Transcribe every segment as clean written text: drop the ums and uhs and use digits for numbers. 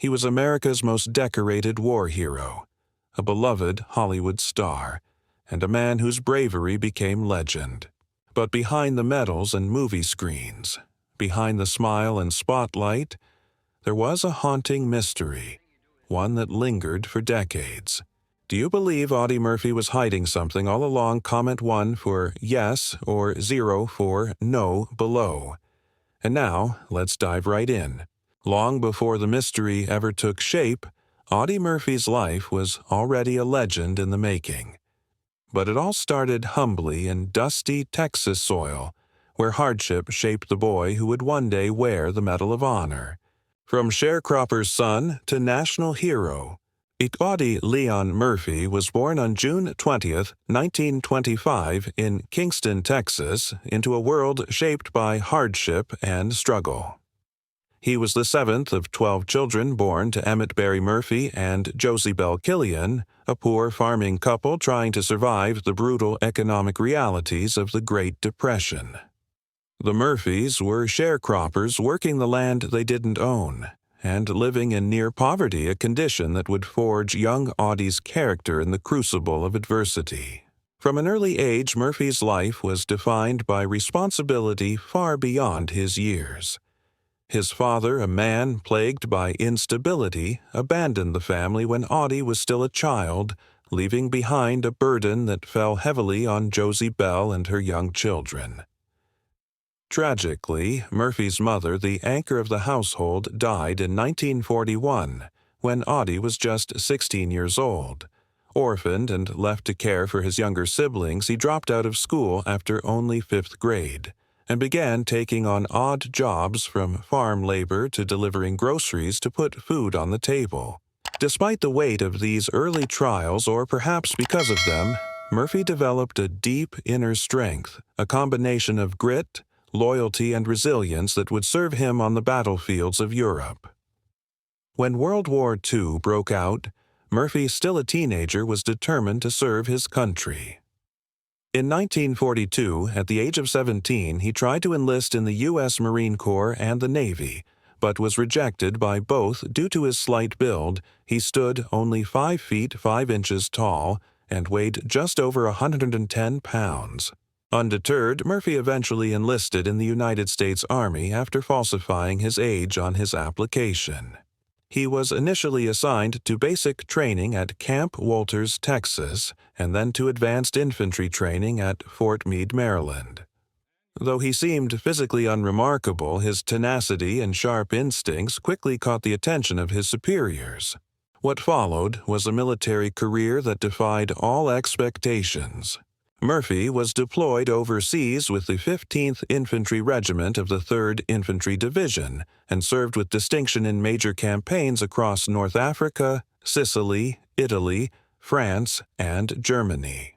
He was America's most decorated war hero, a beloved Hollywood star, and a man whose bravery became legend. But behind the medals and movie screens, behind the smile and spotlight, there was a haunting mystery, one that lingered for decades. Do you believe Audie Murphy was hiding something all along? Comment 1 for yes or 0 for no below. And now, let's dive right in. Long before the mystery ever took shape, Audie Murphy's life was already a legend in the making. But it all started humbly in dusty Texas soil, where hardship shaped the boy who would one day wear the Medal of Honor. From sharecropper's son to national hero, Audie Leon Murphy was born on June 20, 1925, in Kingston, Texas, into a world shaped by hardship and struggle. He was the seventh of 12 children born to Emmett Barry Murphy and Josie Belle Killian, a poor farming couple trying to survive the brutal economic realities of the Great Depression. The Murphys were sharecroppers working the land they didn't own, and living in near poverty, a condition that would forge young Audie's character in the crucible of adversity. From an early age, Murphy's life was defined by responsibility far beyond his years. His father, a man plagued by instability, abandoned the family when Audie was still a child, leaving behind a burden that fell heavily on Josie Belle and her young children. Tragically, Murphy's mother, the anchor of the household, died in 1941, when Audie was just 16 years old. Orphaned and left to care for his younger siblings, he dropped out of school after only 5th grade, and began taking on odd jobs from farm labor to delivering groceries to put food on the table. Despite the weight of these early trials, or perhaps because of them, Murphy developed a deep inner strength, a combination of grit, loyalty, and resilience that would serve him on the battlefields of Europe. When World War II broke out, Murphy, still a teenager, was determined to serve his country. In 1942, at the age of 17, he tried to enlist in the U.S. Marine Corps and the Navy, but was rejected by both due to his slight build. He stood only 5 feet 5 inches tall and weighed just over 110 pounds. Undeterred, Murphy eventually enlisted in the United States Army after falsifying his age on his application. He was initially assigned to basic training at Camp Walters, Texas, and then to advanced infantry training at Fort Meade, Maryland. Though he seemed physically unremarkable, his tenacity and sharp instincts quickly caught the attention of his superiors. What followed was a military career that defied all expectations. Murphy was deployed overseas with the 15th Infantry Regiment of the 3rd Infantry Division and served with distinction in major campaigns across North Africa, Sicily, Italy, France, and Germany.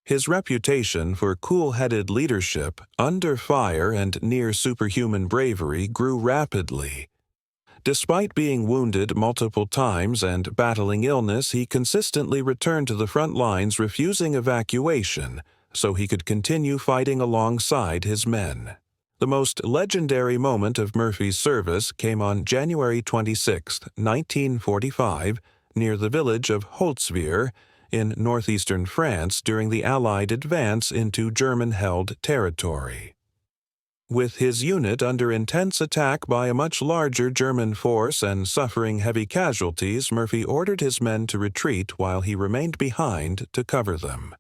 His reputation for cool-headed leadership, under fire, and near superhuman bravery grew rapidly. Despite being wounded multiple times and battling illness, he consistently returned to the front lines, refusing evacuation, so he could continue fighting alongside his men. The most legendary moment of Murphy's service came on January 26, 1945, near the village of Holtzwihr in northeastern France during the Allied advance into German-held territory. With his unit under intense attack by a much larger German force and suffering heavy casualties, Murphy ordered his men to retreat while he remained behind to cover them.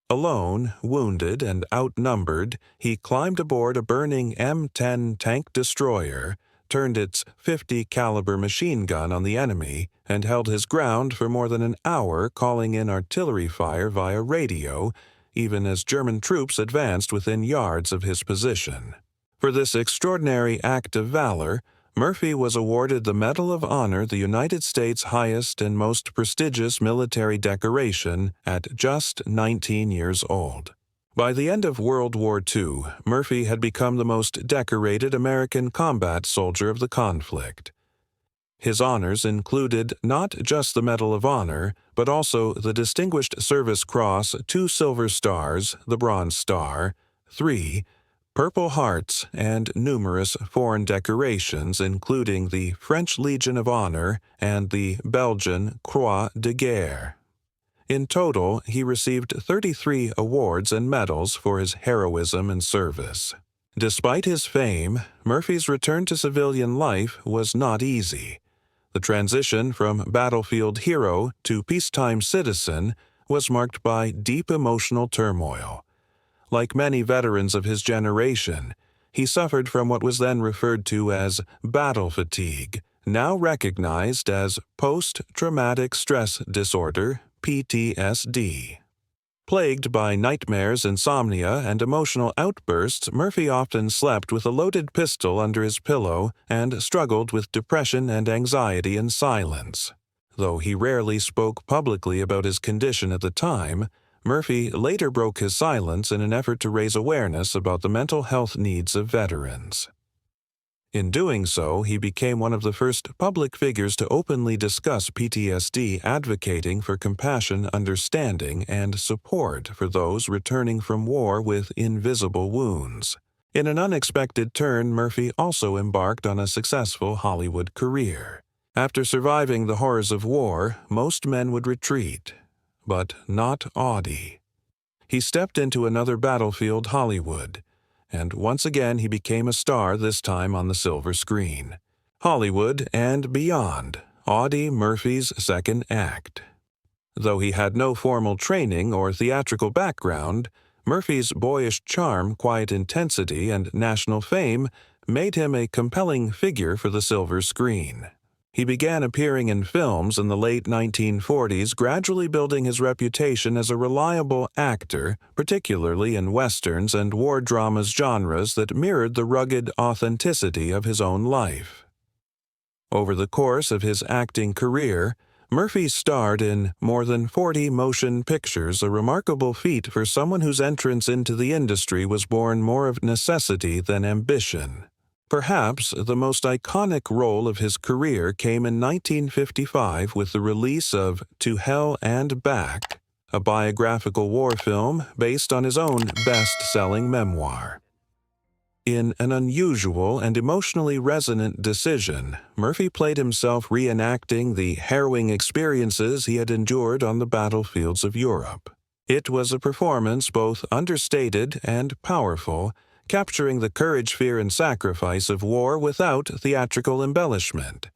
Alone, wounded, and outnumbered, he climbed aboard a burning M10 tank destroyer, turned its .50 caliber machine gun on the enemy, and held his ground for more than an hour, calling in artillery fire via radio, even as German troops advanced within yards of his position. For this extraordinary act of valor, Murphy was awarded the Medal of Honor, the United States' highest and most prestigious military decoration, at just 19 years old. By the end of World War II, Murphy had become the most decorated American combat soldier of the conflict. His honors included not just the Medal of Honor, but also the Distinguished Service Cross, 2 Silver Stars, the Bronze Star, 3 Purple Hearts and numerous foreign decorations including the French Legion of Honor and the Belgian Croix de Guerre. In total, he received 33 awards and medals for his heroism and service. Despite his fame, Murphy's return to civilian life was not easy. The transition from battlefield hero to peacetime citizen was marked by deep emotional turmoil. Like many veterans of his generation, he suffered from what was then referred to as battle fatigue, now recognized as post-traumatic stress disorder, PTSD. Plagued by nightmares, insomnia, and emotional outbursts, Murphy often slept with a loaded pistol under his pillow and struggled with depression and anxiety in silence. Though he rarely spoke publicly about his condition at the time, Murphy later broke his silence in an effort to raise awareness about the mental health needs of veterans. In doing so, he became one of the first public figures to openly discuss PTSD, advocating for compassion, understanding, and support for those returning from war with invisible wounds. In an unexpected turn, Murphy also embarked on a successful Hollywood career. After surviving the horrors of war, most men would retreat, but not Audie. He stepped into another battlefield, Hollywood, and once again he became a star, this time on the silver screen. Hollywood and Beyond, Audie Murphy's second act. Though he had no formal training or theatrical background, Murphy's boyish charm, quiet intensity, and national fame made him a compelling figure for the silver screen. He began appearing in films in the late 1940s, gradually building his reputation as a reliable actor, particularly in westerns and war dramas genres that mirrored the rugged authenticity of his own life. Over the course of his acting career, Murphy starred in more than 40 motion pictures, a remarkable feat for someone whose entrance into the industry was born more of necessity than ambition. Perhaps the most iconic role of his career came in 1955 with the release of To Hell and Back, a biographical war film based on his own best-selling memoir. In an unusual and emotionally resonant decision, Murphy played himself reenacting the harrowing experiences he had endured on the battlefields of Europe. It was a performance both understated and powerful, capturing the courage, fear, and sacrifice of war without theatrical embellishment.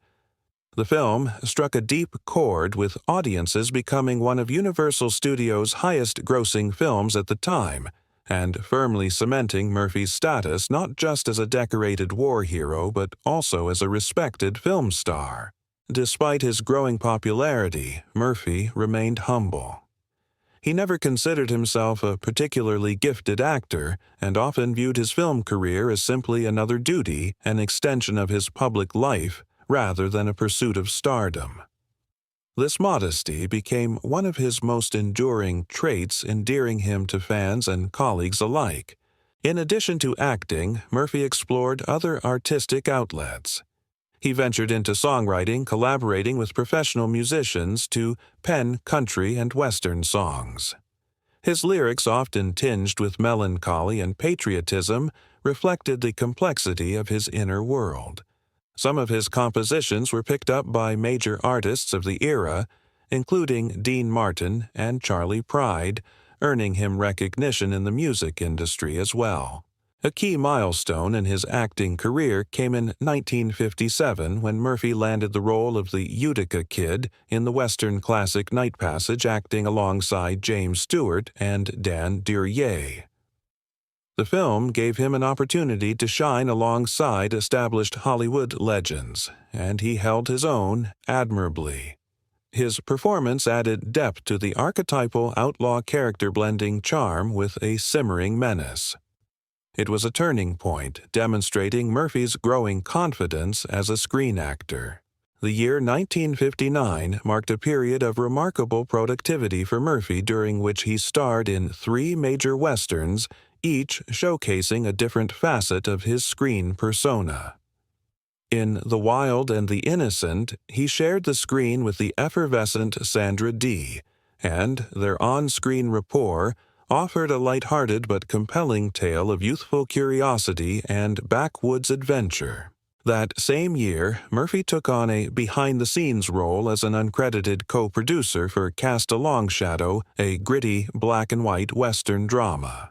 The film struck a deep chord with audiences, becoming one of Universal Studios' highest-grossing films at the time, and firmly cementing Murphy's status not just as a decorated war hero but also as a respected film star. Despite his growing popularity, Murphy remained humble. He never considered himself a particularly gifted actor and often viewed his film career as simply another duty, an extension of his public life, rather than a pursuit of stardom. This modesty became one of his most enduring traits, endearing him to fans and colleagues alike. In addition to acting, Murphy explored other artistic outlets. He ventured into songwriting, collaborating with professional musicians to pen country and western songs. His lyrics, often tinged with melancholy and patriotism, reflected the complexity of his inner world. Some of his compositions were picked up by major artists of the era, including Dean Martin and Charlie Pride, earning him recognition in the music industry as well. A key milestone in his acting career came in 1957 when Murphy landed the role of the Utica Kid in the Western classic Night Passage, acting alongside James Stewart and Dan Duryea. The film gave him an opportunity to shine alongside established Hollywood legends, and he held his own admirably. His performance added depth to the archetypal outlaw character, blending charm with a simmering menace. It was a turning point, demonstrating Murphy's growing confidence as a screen actor. The year 1959 marked a period of remarkable productivity for Murphy, during which he starred in 3 major westerns, each showcasing a different facet of his screen persona. In The Wild and the Innocent, he shared the screen with the effervescent Sandra Dee, and their on-screen rapport, offered a light-hearted but compelling tale of youthful curiosity and backwoods adventure. That same year, Murphy took on a behind-the-scenes role as an uncredited co-producer for Cast a Long Shadow, a gritty black-and-white Western drama.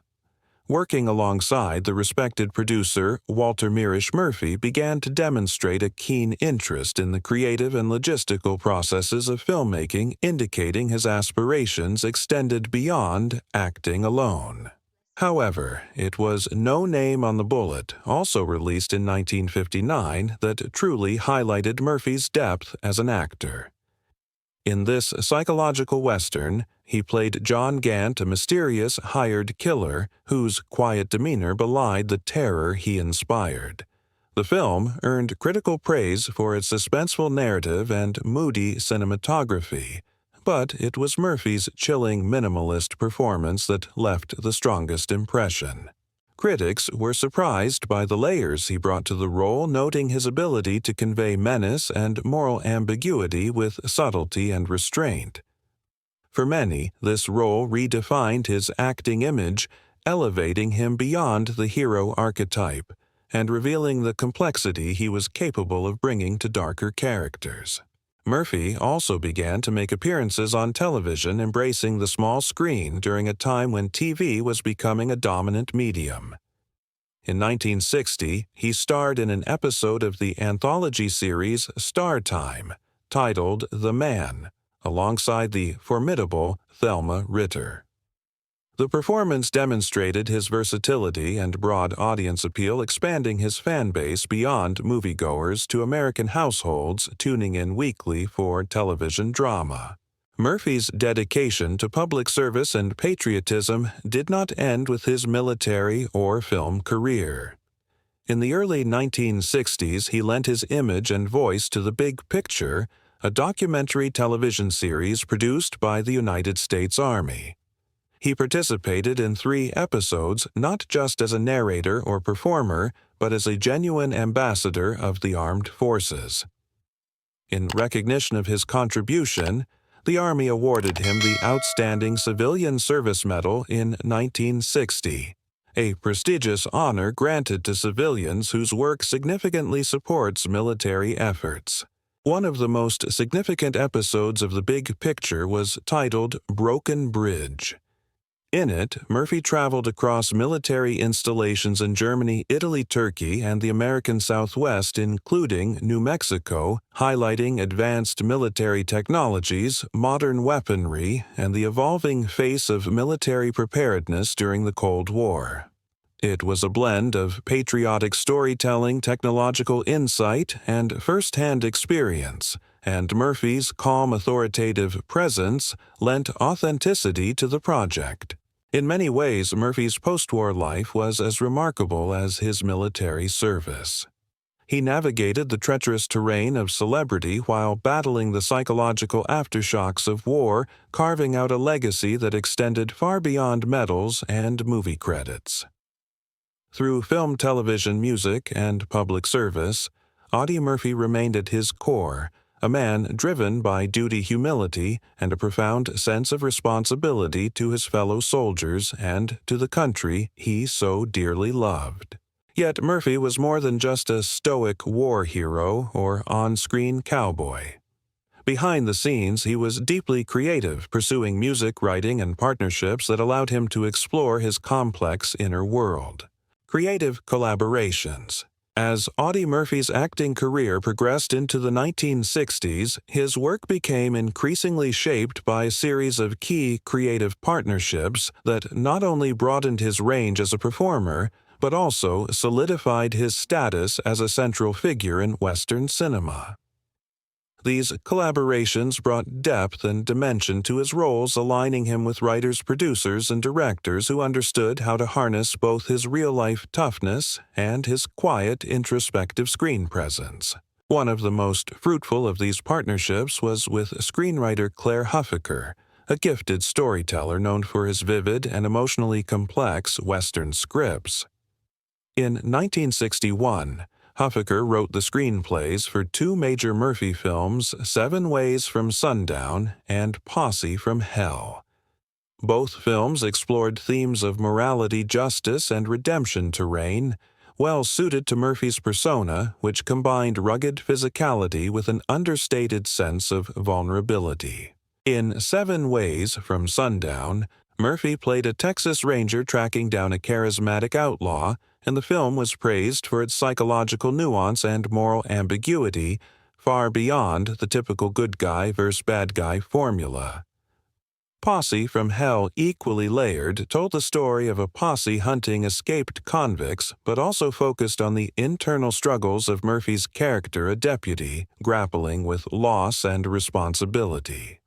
Working alongside the respected producer Walter Mirisch Murphy began to demonstrate a keen interest in the creative and logistical processes of filmmaking, indicating his aspirations extended beyond acting alone. However, it was No Name on the Bullet, also released in 1959, that truly highlighted Murphy's depth as an actor. In this psychological Western, he played John Gant, a mysterious hired killer whose quiet demeanor belied the terror he inspired. The film earned critical praise for its suspenseful narrative and moody cinematography, but it was Murphy's chilling minimalist performance that left the strongest impression. Critics were surprised by the layers he brought to the role, noting his ability to convey menace and moral ambiguity with subtlety and restraint. For many, this role redefined his acting image, elevating him beyond the hero archetype and revealing the complexity he was capable of bringing to darker characters. Murphy also began to make appearances on television, embracing the small screen during a time when TV was becoming a dominant medium. In 1960, he starred in an episode of the anthology series Star Time, titled The Man, alongside the formidable Thelma Ritter. The performance demonstrated his versatility and broad audience appeal, expanding his fan base beyond moviegoers to American households tuning in weekly for television drama. Murphy's dedication to public service and patriotism did not end with his military or film career. In the early 1960s, he lent his image and voice to The Big Picture, a documentary television series produced by the United States Army. He participated in 3 episodes not just as a narrator or performer, but as a genuine ambassador of the armed forces. In recognition of his contribution, the Army awarded him the Outstanding Civilian Service Medal in 1960, a prestigious honor granted to civilians whose work significantly supports military efforts. One of the most significant episodes of The Big Picture was titled Broken Bridge. In it, Murphy traveled across military installations in Germany, Italy, Turkey, and the American Southwest, including New Mexico, highlighting advanced military technologies, modern weaponry, and the evolving face of military preparedness during the Cold War. It was a blend of patriotic storytelling, technological insight, and first-hand experience, and Murphy's calm, authoritative presence lent authenticity to the project. In many ways, Murphy's post-war life was as remarkable as his military service. He navigated the treacherous terrain of celebrity while battling the psychological aftershocks of war, carving out a legacy that extended far beyond medals and movie credits. Through film, television, music, and public service, Audie Murphy remained at his core, a man driven by duty, humility, and a profound sense of responsibility to his fellow soldiers and to the country he so dearly loved. Yet Murphy was more than just a stoic war hero or on-screen cowboy. Behind the scenes, he was deeply creative, pursuing music, writing, and partnerships that allowed him to explore his complex inner world. Creative collaborations. As Audie Murphy's acting career progressed into the 1960s, his work became increasingly shaped by a series of key creative partnerships that not only broadened his range as a performer, but also solidified his status as a central figure in Western cinema. These collaborations brought depth and dimension to his roles, aligning him with writers, producers, and directors who understood how to harness both his real-life toughness and his quiet, introspective screen presence. One of the most fruitful of these partnerships was with screenwriter Claire Huffaker, a gifted storyteller known for his vivid and emotionally complex Western scripts. In 1961, Huffaker wrote the screenplays for 2 major Murphy films, 7 Ways from Sundown and Posse from Hell. Both films explored themes of morality, justice, and redemption terrain, well suited to Murphy's persona, which combined rugged physicality with an understated sense of vulnerability. In 7 Ways from Sundown, Murphy played a Texas Ranger tracking down a charismatic outlaw, and the film was praised for its psychological nuance and moral ambiguity, far beyond the typical good guy versus bad guy formula. Posse from Hell, equally layered, told the story of a posse hunting escaped convicts, but also focused on the internal struggles of Murphy's character, a deputy, grappling with loss and responsibility.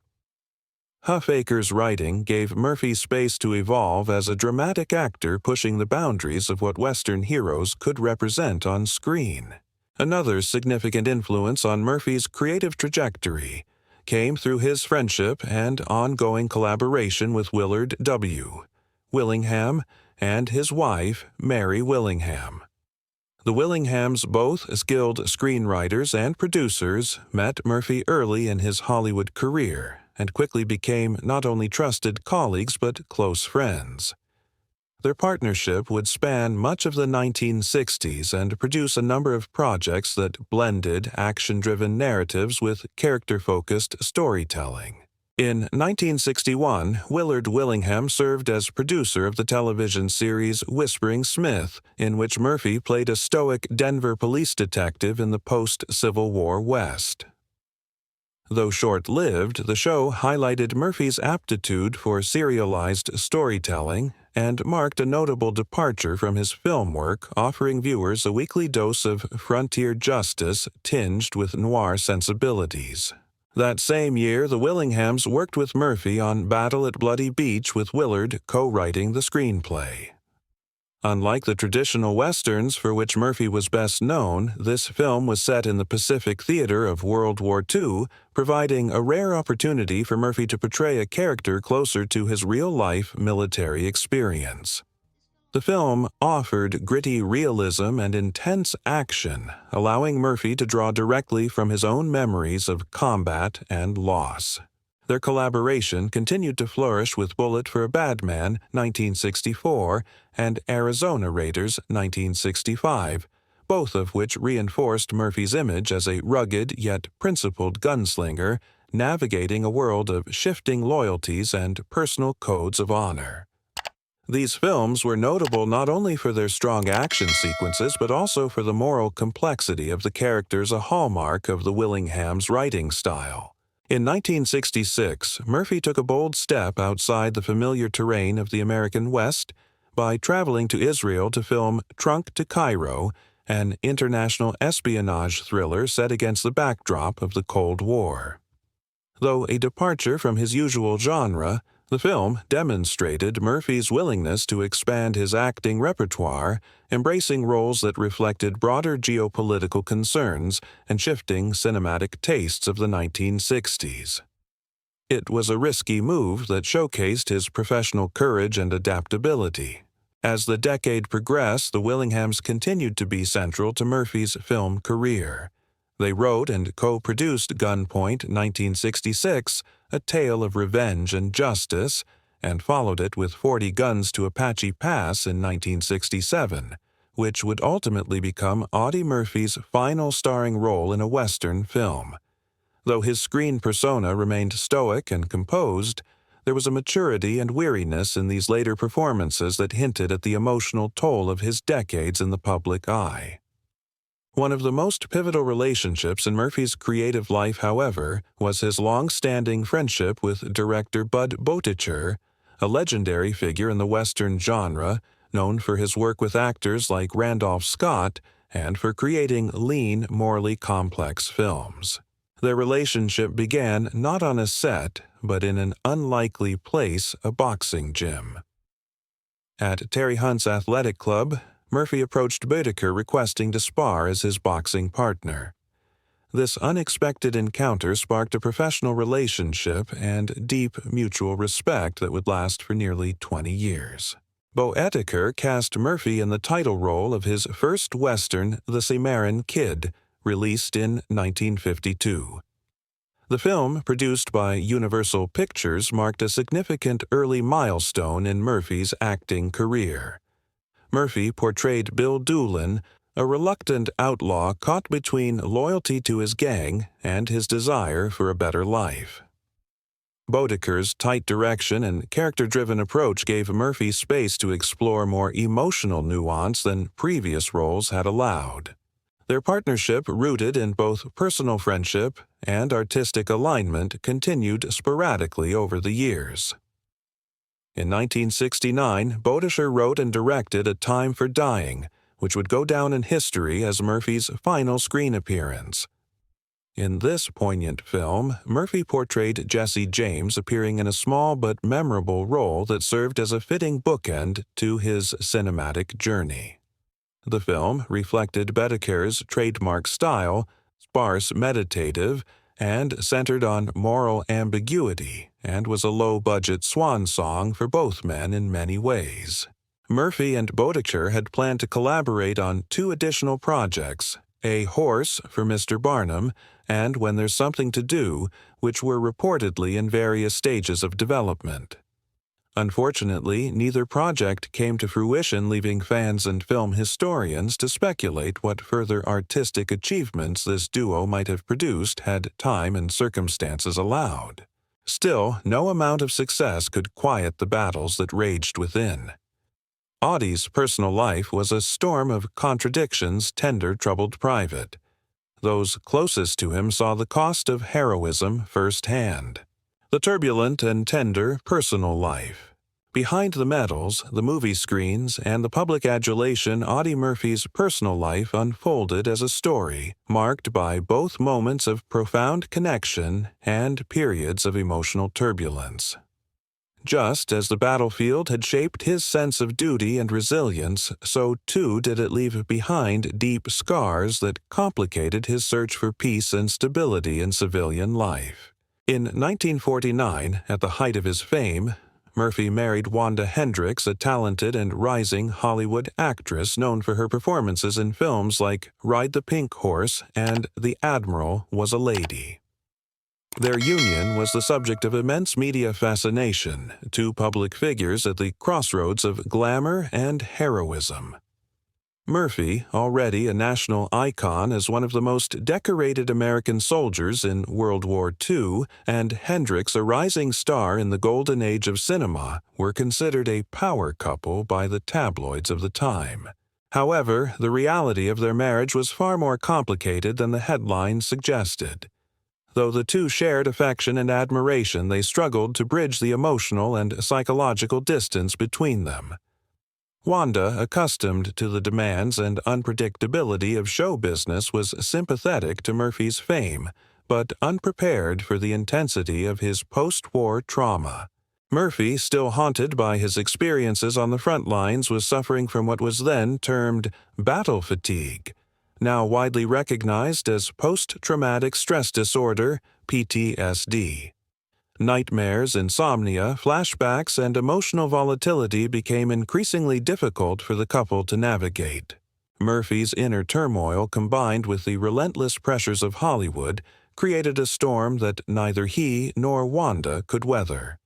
Huffaker's writing gave Murphy space to evolve as a dramatic actor, pushing the boundaries of what Western heroes could represent on screen. Another significant influence on Murphy's creative trajectory came through his friendship and ongoing collaboration with Willard W. Willingham and his wife, Mary Willingham. The Willinghams, both skilled screenwriters and producers, met Murphy early in his Hollywood career and quickly became not only trusted colleagues but close friends. Their partnership would span much of the 1960s and produce a number of projects that blended action-driven narratives with character-focused storytelling. In 1961, Willard Willingham served as producer of the television series Whispering Smith, in which Murphy played a stoic Denver police detective in the post-Civil War West. Though short-lived, the show highlighted Murphy's aptitude for serialized storytelling and marked a notable departure from his film work, offering viewers a weekly dose of frontier justice tinged with noir sensibilities. That same year, the Willinghams worked with Murphy on Battle at Bloody Beach, with Willard co-writing the screenplay. Unlike the traditional westerns for which Murphy was best known, this film was set in the Pacific Theater of World War II, providing a rare opportunity for Murphy to portray a character closer to his real-life military experience. The film offered gritty realism and intense action, allowing Murphy to draw directly from his own memories of combat and loss. Their collaboration continued to flourish with Bullet for a Bad Man, 1964, and Arizona Raiders, 1965, both of which reinforced Murphy's image as a rugged yet principled gunslinger, navigating a world of shifting loyalties and personal codes of honor. These films were notable not only for their strong action sequences but also for the moral complexity of the characters, a hallmark of the Willinghams' writing style. In 1966, Murphy took a bold step outside the familiar terrain of the American West by traveling to Israel to film Trunk to Cairo, an international espionage thriller set against the backdrop of the Cold War. Though a departure from his usual genre, the film demonstrated Murphy's willingness to expand his acting repertoire, embracing roles that reflected broader geopolitical concerns and shifting cinematic tastes of the 1960s. It was a risky move that showcased his professional courage and adaptability. As the decade progressed, the Willinghams continued to be central to Murphy's film career. They wrote and co-produced Gunpoint 1966, a tale of revenge and justice, and followed it with 40 Guns to Apache Pass in 1967, which would ultimately become Audie Murphy's final starring role in a Western film. Though his screen persona remained stoic and composed, there was a maturity and weariness in these later performances that hinted at the emotional toll of his decades in the public eye. One of the most pivotal relationships in Murphy's creative life, however, was his long-standing friendship with director Bud Boticher, a legendary figure in the Western genre, known for his work with actors like Randolph Scott and for creating lean, morally complex films. Their relationship began not on a set, but in an unlikely place, a boxing gym. At Terry Hunt's athletic club, Murphy approached Boetticher requesting to spar as his boxing partner. This unexpected encounter sparked a professional relationship and deep mutual respect that would last for nearly 20 years. Boetticher cast Murphy in the title role of his first Western, The Cimarron Kid, released in 1952. The film, produced by Universal Pictures, marked a significant early milestone in Murphy's acting career. Murphy portrayed Bill Doolin, a reluctant outlaw caught between loyalty to his gang and his desire for a better life. Bodeker's tight direction and character-driven approach gave Murphy space to explore more emotional nuance than previous roles had allowed. Their partnership, rooted in both personal friendship and artistic alignment, continued sporadically over the years. In 1969, Bodeker wrote and directed A Time for Dying, which would go down in history as Murphy's final screen appearance. In this poignant film, Murphy portrayed Jesse James, appearing in a small but memorable role that served as a fitting bookend to his cinematic journey. The film reflected Bodeker's trademark style, sparse, meditative, and centered on moral ambiguity, and was a low-budget swan song for both men in many ways. Murphy and Bodeker had planned to collaborate on 2 additional projects, A Horse for Mr. Barnum and When There's Something to Do, which were reportedly in various stages of development. Unfortunately, neither project came to fruition, leaving fans and film historians to speculate what further artistic achievements this duo might have produced had time and circumstances allowed. Still, no amount of success could quiet the battles that raged within. Audie's personal life was a storm of contradictions, tender, troubled private. Those closest to him saw the cost of heroism firsthand. The turbulent and tender personal life. Behind the medals, the movie screens, and the public adulation, Audie Murphy's personal life unfolded as a story marked by both moments of profound connection and periods of emotional turbulence. Just as the battlefield had shaped his sense of duty and resilience, so too did it leave behind deep scars that complicated his search for peace and stability in civilian life. In 1949, at the height of his fame, Murphy married Wanda Hendricks, a talented and rising Hollywood actress known for her performances in films like Ride the Pink Horse and The Admiral Was a Lady. Their union was the subject of immense media fascination, 2 public figures at the crossroads of glamour and heroism. Murphy, already a national icon as one of the most decorated American soldiers in World War II, and Hendricks, a rising star in the golden age of cinema, were considered a power couple by the tabloids of the time. However, the reality of their marriage was far more complicated than the headlines suggested. Though the 2 shared affection and admiration, they struggled to bridge the emotional and psychological distance between them. Wanda, accustomed to the demands and unpredictability of show business, was sympathetic to Murphy's fame, but unprepared for the intensity of his post-war trauma. Murphy, still haunted by his experiences on the front lines, was suffering from what was then termed battle fatigue, now widely recognized as post-traumatic stress disorder, PTSD. Nightmares, insomnia, flashbacks, and emotional volatility became increasingly difficult for the couple to navigate. Murphy's inner turmoil, combined with the relentless pressures of Hollywood, created a storm that neither he nor Wanda could weather.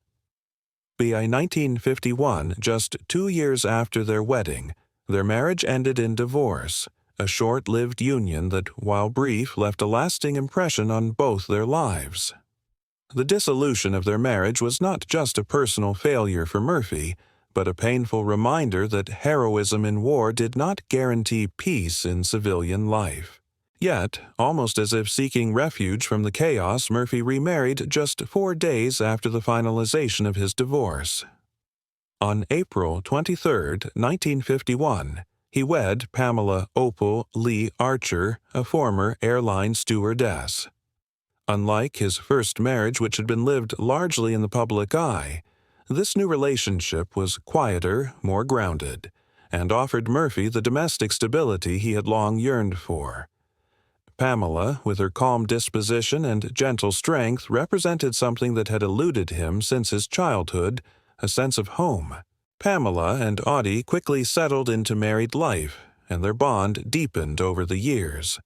By 1951, just 2 years after their wedding, their marriage ended in divorce, a short-lived union that, while brief, left a lasting impression on both their lives. The dissolution of their marriage was not just a personal failure for Murphy, but a painful reminder that heroism in war did not guarantee peace in civilian life. Yet, almost as if seeking refuge from the chaos, Murphy remarried just 4 days after the finalization of his divorce. On April 23, 1951, he wed Pamela Opal Lee Archer, a former airline stewardess. Unlike his first marriage, which had been lived largely in the public eye, this new relationship was quieter, more grounded, and offered Murphy the domestic stability he had long yearned for. Pamela, with her calm disposition and gentle strength, represented something that had eluded him since his childhood, a sense of home. Pamela and Audie quickly settled into married life, and their bond deepened over the years.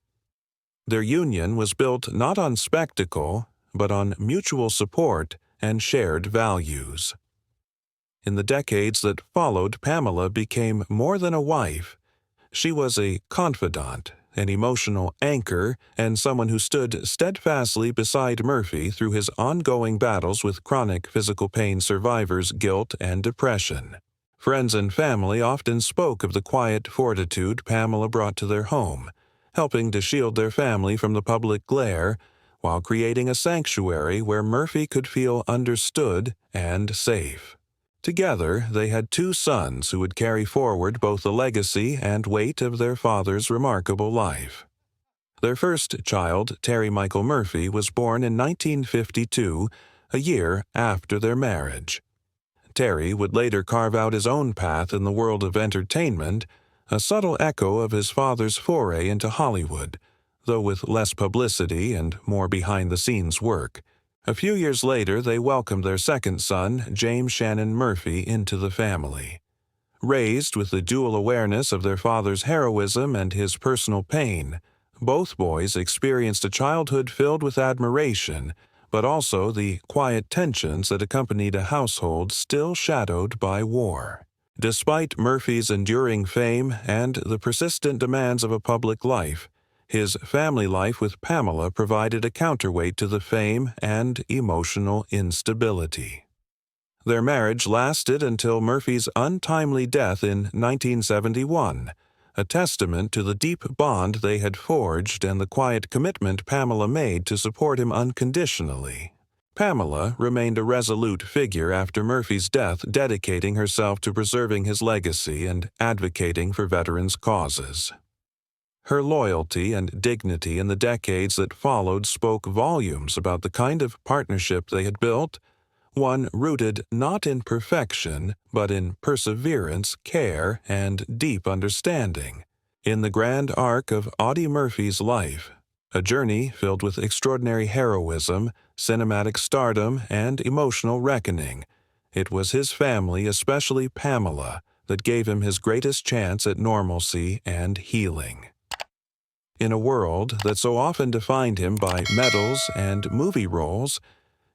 Their union was built not on spectacle, but on mutual support and shared values. In the decades that followed, Pamela became more than a wife. She was a confidant, an emotional anchor, and someone who stood steadfastly beside Murphy through his ongoing battles with chronic physical pain survivors' guilt and depression. Friends and family often spoke of the quiet fortitude Pamela brought to their home, helping to shield their family from the public glare, while creating a sanctuary where Murphy could feel understood and safe. Together, they had 2 sons who would carry forward both the legacy and weight of their father's remarkable life. Their first child, Terry Michael Murphy, was born in 1952, a year after their marriage. Terry would later carve out his own path in the world of entertainment, a subtle echo of his father's foray into Hollywood, though with less publicity and more behind-the-scenes work. A few years later, they welcomed their second son, James Shannon Murphy, into the family. Raised with the dual awareness of their father's heroism and his personal pain, both boys experienced a childhood filled with admiration, but also the quiet tensions that accompanied a household still shadowed by war. Despite Murphy's enduring fame and the persistent demands of a public life, his family life with Pamela provided a counterweight to the fame and emotional instability. Their marriage lasted until Murphy's untimely death in 1971, a testament to the deep bond they had forged and the quiet commitment Pamela made to support him unconditionally. Pamela remained a resolute figure after Murphy's death, dedicating herself to preserving his legacy and advocating for veterans' causes. Her loyalty and dignity in the decades that followed spoke volumes about the kind of partnership they had built, one rooted not in perfection, but in perseverance, care, and deep understanding. In the grand arc of Audie Murphy's life, a journey filled with extraordinary heroism, cinematic stardom, and emotional reckoning, it was his family, especially Pamela, that gave him his greatest chance at normalcy and healing. In a world that so often defined him by medals and movie roles,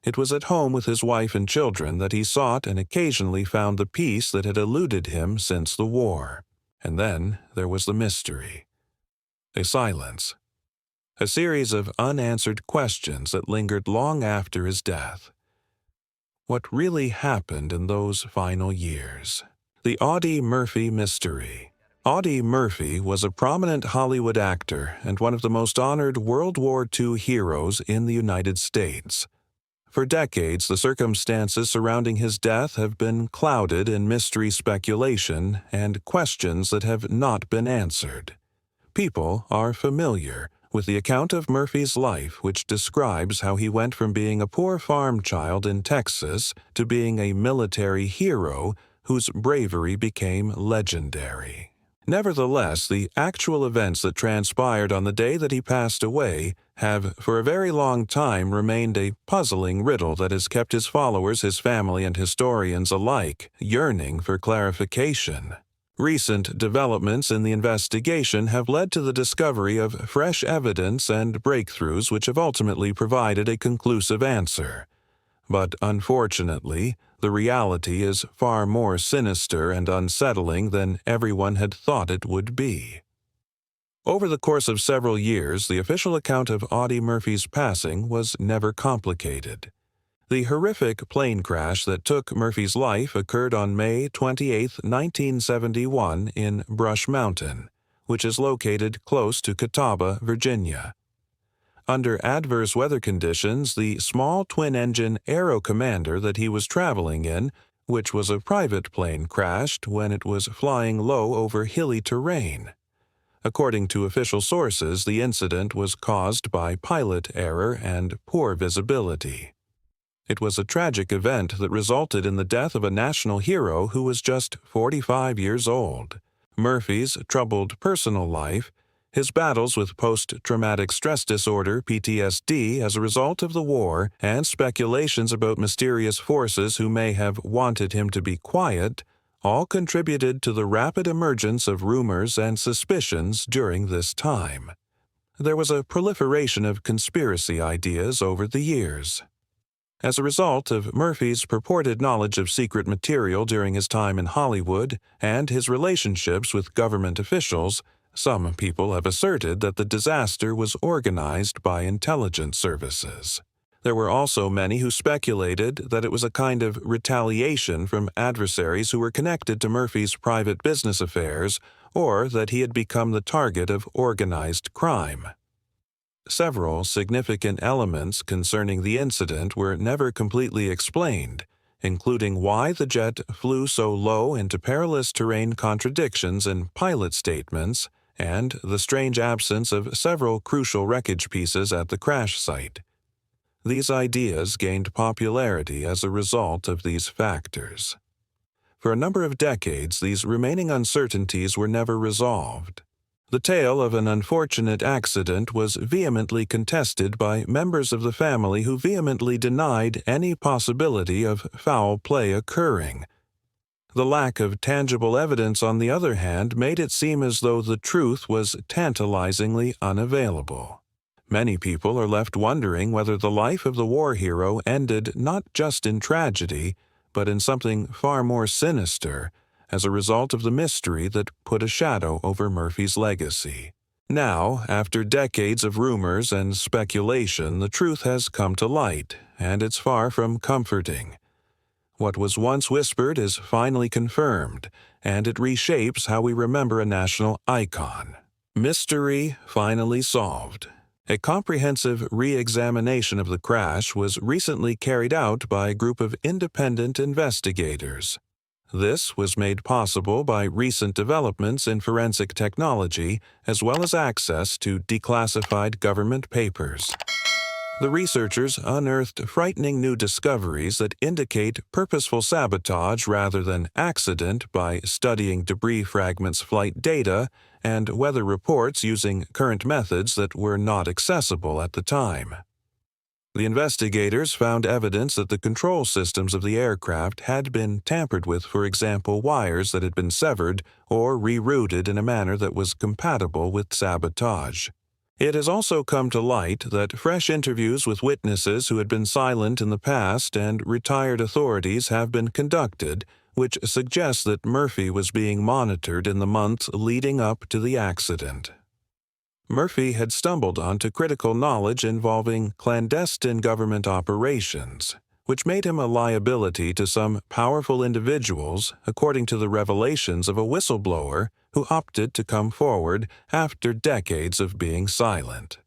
it was at home with his wife and children that he sought and occasionally found the peace that had eluded him since the war. And then there was the mystery. A silence. A series of unanswered questions that lingered long after his death. What really happened in those final years? The Audie Murphy mystery. Audie Murphy was a prominent Hollywood actor and one of the most honored World War II heroes in the United States. For decades, the circumstances surrounding his death have been clouded in mystery speculation and questions that have not been answered. People are familiar with the account of Murphy's life, which describes how he went from being a poor farm child in Texas to being a military hero whose bravery became legendary. Nevertheless, the actual events that transpired on the day that he passed away have for a very long time remained a puzzling riddle that has kept his followers, his family, and historians alike yearning for clarification. Recent developments in the investigation have led to the discovery of fresh evidence and breakthroughs which have ultimately provided a conclusive answer. But unfortunately, the reality is far more sinister and unsettling than everyone had thought it would be. Over the course of several years, the official account of Audie Murphy's passing was never complicated. The horrific plane crash that took Murphy's life occurred on May 28, 1971 in Brush Mountain, which is located close to Catawba, Virginia. Under adverse weather conditions, the small twin-engine Aero Commander that he was traveling in, which was a private plane, crashed when it was flying low over hilly terrain. According to official sources, the incident was caused by pilot error and poor visibility. It was a tragic event that resulted in the death of a national hero who was just 45 years old. Murphy's troubled personal life, his battles with post-traumatic stress disorder (PTSD) as a result of the war, and speculations about mysterious forces who may have wanted him to be quiet, all contributed to the rapid emergence of rumors and suspicions during this time. there was a proliferation of conspiracy ideas over the years. As a result of Murphy's purported knowledge of secret material during his time in Hollywood and his relationships with government officials, some people have asserted that the disaster was organized by intelligence services. There were also many who speculated that it was a kind of retaliation from adversaries who were connected to Murphy's private business affairs, or that he had become the target of organized crime. Several significant elements concerning the incident were never completely explained, including why the jet flew so low into perilous terrain, contradictions in pilot statements, and the strange absence of several crucial wreckage pieces at the crash site. These ideas gained popularity as a result of these factors. For a number of decades, these remaining uncertainties were never resolved. The tale of an unfortunate accident was vehemently contested by members of the family who vehemently denied any possibility of foul play occurring. The lack of tangible evidence, on the other hand, made it seem as though the truth was tantalizingly unavailable. Many people are left wondering whether the life of the war hero ended not just in tragedy, but in something far more sinister, as a result of the mystery that put a shadow over Murphy's legacy. Now, after decades of rumors and speculation, the truth has come to light, and it's far from comforting. What was once whispered is finally confirmed, and it reshapes how we remember a national icon. Mystery finally solved. A comprehensive re-examination of the crash was recently carried out by a group of independent investigators. This was made possible by recent developments in forensic technology, as well as access to declassified government papers. The researchers unearthed frightening new discoveries that indicate purposeful sabotage rather than accident by studying debris fragments' flight data and weather reports using current methods that were not accessible at the time. The investigators found evidence that the control systems of the aircraft had been tampered with, for example, wires that had been severed or rerouted in a manner that was compatible with sabotage. It has also come to light that fresh interviews with witnesses who had been silent in the past and retired authorities have been conducted, which suggests that Murphy was being monitored in the months leading up to the accident. Murphy had stumbled onto critical knowledge involving clandestine government operations, which made him a liability to some powerful individuals, according to the revelations of a whistleblower who opted to come forward after decades of being silent.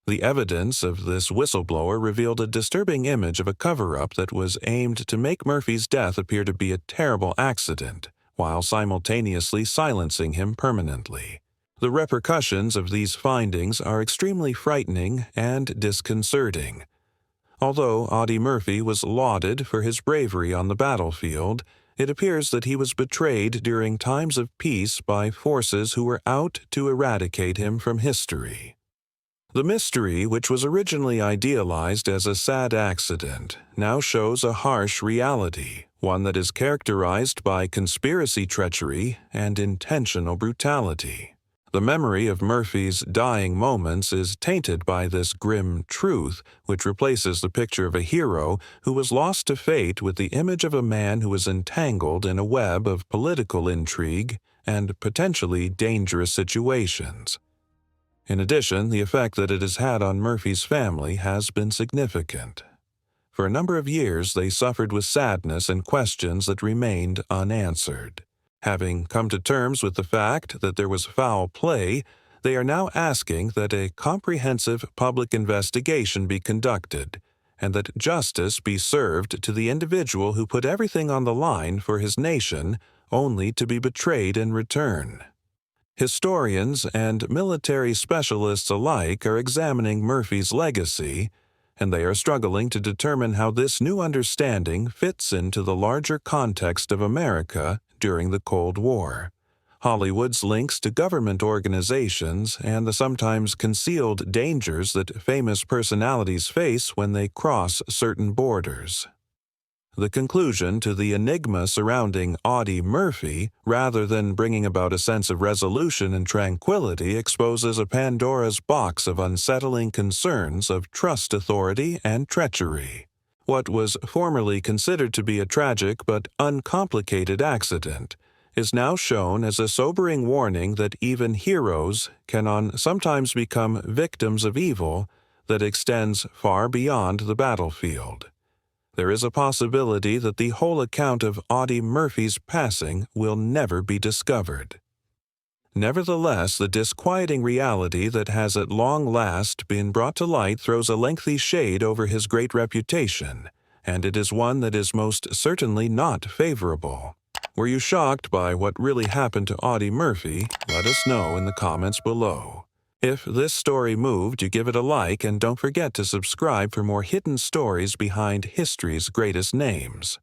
The evidence of this whistleblower revealed a disturbing image of a cover-up that was aimed to make Murphy's death appear to be a terrible accident, while simultaneously silencing him permanently. The repercussions of these findings are extremely frightening and disconcerting. Although Audie Murphy was lauded for his bravery on the battlefield, it appears that he was betrayed during times of peace by forces who were out to eradicate him from history. The mystery, which was originally idealized as a sad accident, now shows a harsh reality, one that is characterized by conspiracy treachery and intentional brutality. The memory of Murphy's dying moments is tainted by this grim truth, which replaces the picture of a hero who was lost to fate with the image of a man who was entangled in a web of political intrigue and potentially dangerous situations. In addition, the effect that it has had on Murphy's family has been significant. For a number of years, they suffered with sadness and questions that remained unanswered. Having come to terms with the fact that there was foul play, they are now asking that a comprehensive public investigation be conducted, and that justice be served to the individual who put everything on the line for his nation, only to be betrayed in return. Historians and military specialists alike are examining Murphy's legacy, and they are struggling to determine how this new understanding fits into the larger context of America during the Cold War, Hollywood's links to government organizations, and the sometimes concealed dangers that famous personalities face when they cross certain borders. The conclusion to the enigma surrounding Audie Murphy, rather than bringing about a sense of resolution and tranquility, exposes a Pandora's box of unsettling concerns of trust, authority, and treachery. What was formerly considered to be a tragic but uncomplicated accident is now shown as a sobering warning that even heroes can sometimes become victims of evil that extends far beyond the battlefield. There is a possibility that the whole account of Audie Murphy's passing will never be discovered. Nevertheless, the disquieting reality that has at long last been brought to light throws a lengthy shade over his great reputation, and it is one that is most certainly not favorable. Were you shocked by what really happened to Audie Murphy? Let us know in the comments below. If this story moved you, give it a like and don't forget to subscribe for more hidden stories behind history's greatest names.